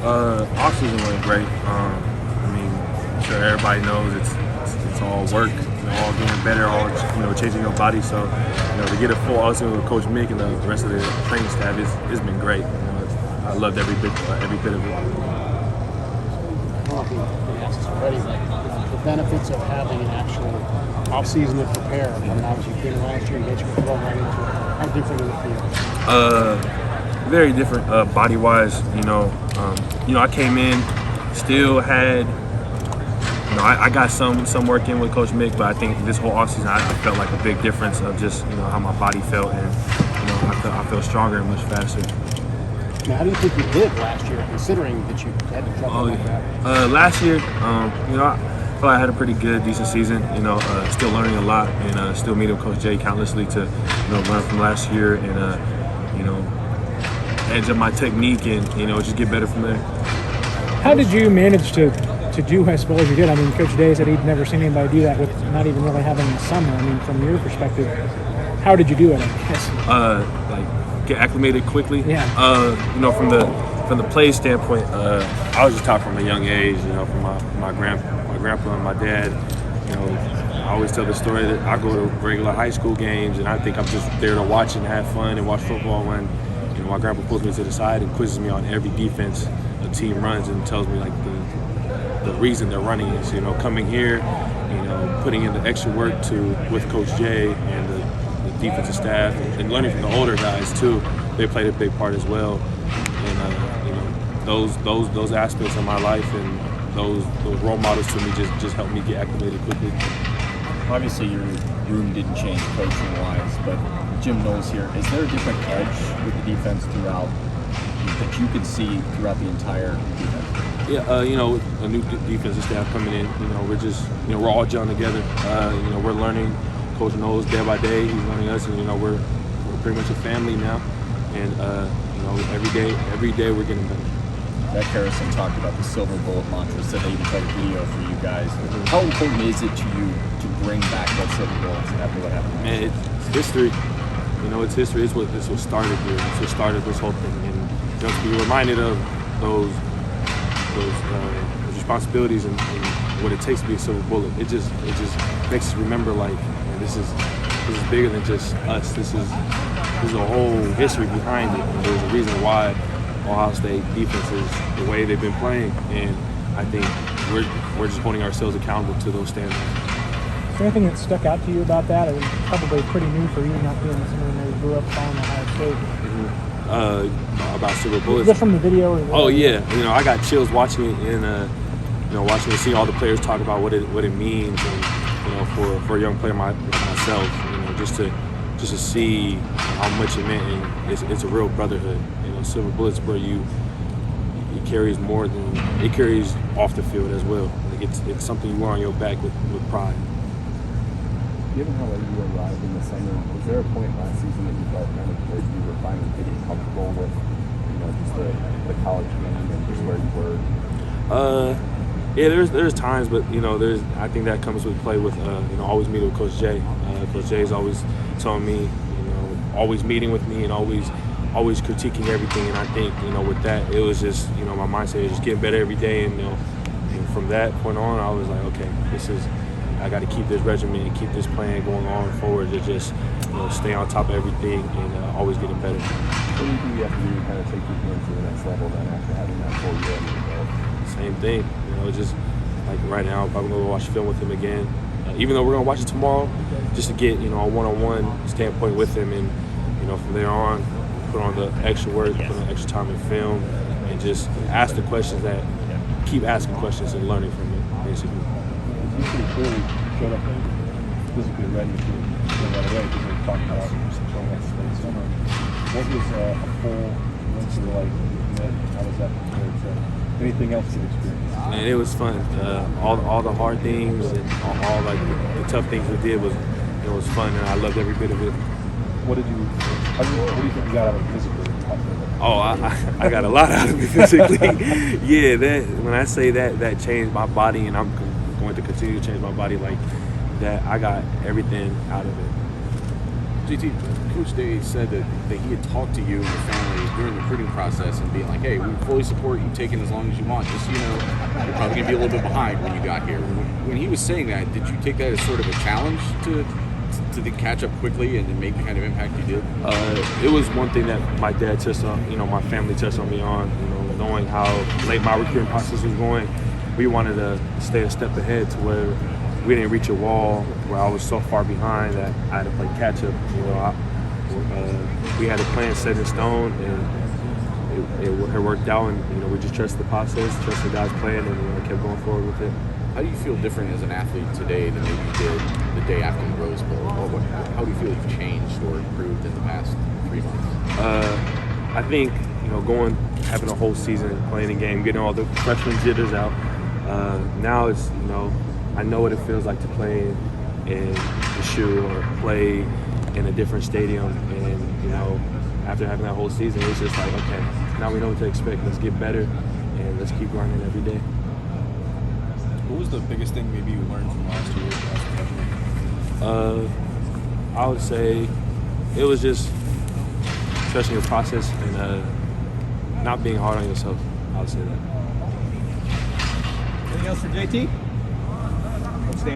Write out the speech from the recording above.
Offseason went great. I mean, I'm sure everybody knows it's all work, all getting better, all changing your body. So, to get a full offseason with Coach Mick and the rest of the training staff, it's been great. I loved every bit of it. Already, the benefits of having an actual offseason to prepare. When obviously you came last year, you got your throw right into it. How different is it for you? Very different body-wise. I came in, still had, I got some work in with Coach Mick, but I think this whole offseason I felt like a big difference of just how my body felt, and I felt stronger and much faster. Now, how do you think you did last year, considering that you had to trouble like that? Last year, I feel I had a pretty good, decent season. Still learning a lot, and still meeting Coach Jay countlessly to learn from last year, and edge up my technique, and just get better from there. How did you manage to do as well as you did? I mean, Coach Day said he'd never seen anybody do that with not even really having a summer. I mean, from your perspective, how did you do it, I guess? Get acclimated quickly. Yeah. From the play standpoint, I was just taught from a young age. From my grandpa and my dad. I always tell the story that I go to regular high school games, and I think I'm just there to watch and have fun and watch football when my grandpa pulls me to the side and quizzes me on every defense a team runs and tells me like the reason they're running is coming here, putting in the extra work with Coach Jay and the defensive staff, and learning from the older guys too. They played a big part as well, and those aspects of my life and those role models to me just helped me get acclimated quickly. Obviously, your room didn't change coaching-wise, but Jim Knowles here, is there a different edge with the defense throughout that you could see throughout the entire defense? Yeah, a new defensive staff coming in. We're just, we're all gelling together. We're learning Coach Knowles day by day. He's learning us, and we're pretty much a family now. And every day we're getting better. Beck Harrison talked about the silver bullet mantra, said they even played a video for you guys. How important is it to you to bring back that silver bullet after what happened? Man, it's history. It's history. It's what started here. It's what started this whole thing. And to be reminded of those responsibilities and what it takes to be a silver bullet, it just makes us remember like this is bigger than just us. There's a whole history behind it. And there's a reason why Ohio State defense is the way they've been playing, and I think we're just holding ourselves accountable to those standards. Is there anything that stuck out to you about that? It was probably pretty new for you, not being someone who grew up following Ohio State. About silver bullets. Just from the video? Oh yeah, I got chills watching it, and watching and seeing all the players talk about what it means, and for a young player like myself, just to see how much it meant, and it's a real brotherhood. Silver bullets where it carries more than it carries off the field as well. Like it's something you wear on your back with pride. Given how late you arrived in the summer, was there a point last season that you felt kind of where you were finally getting comfortable with, just the college game and just where you were? Yeah, there's times, but I think that comes with play with always meeting with Coach Jay. Coach Jay is always telling me, always meeting with me and always critiquing everything, and I think with that it was just my mindset is just getting better every day, and from that point on I was like, okay, I got to keep this regimen and keep this plan going on forward to just stay on top of everything and always getting better. What do you think you have to do to kind of take your game to the next level then after having that full year under your belt? Same thing, just like right now I'm probably going to watch film with him again, even though we're going to watch it tomorrow, just to get a one-on-one standpoint with him, and from there on put on the extra work, put on extra time in film, and just ask the questions keep asking questions and learning from it, basically. You pretty clearly showed up physically ready to go right away because we talked about showing up late summer. What was a full winter like? How was that compared to anything else you've experienced? And it was fun. All the hard things and all like the tough things we did was fun, and I loved every bit of it. What do you think you got out of it physically? Oh, I got a lot out of it physically. Yeah, when I say that changed my body, and I'm going to continue to change my body like that, I got everything out of it. GT. Coach Day said that he had talked to you and your family during the recruiting process and being like, hey, we fully support you taking as long as you want. Just so you know, you're probably going to be a little bit behind when you got here. When he was saying that, did you take that as sort of a challenge to catch up quickly and make the kind of impact you did? It was one thing that my dad touched on, my family touched on me on, knowing how late my recruiting process was going. We wanted to stay a step ahead to where we didn't reach a wall where I was so far behind that I had to play catch up. We had a plan set in stone, and it worked out. And we just trusted the process, trusted the guys' plan, and kept going forward with it. How do you feel different as an athlete today than maybe you did the day after the Rose Bowl? How do you feel you've changed or improved in the past 3 months? I think having a whole season playing a game, getting all the freshman jitters out. Now it's I know what it feels like to play in the shoe or play in a different stadium, and after having that whole season, it's just like, okay, now we know what to expect. Let's get better, and let's keep grinding every day. What was the biggest thing maybe you learned from last year as a freshman? I would say it was just trusting your process and not being hard on yourself. I would say that. Anything else for JT?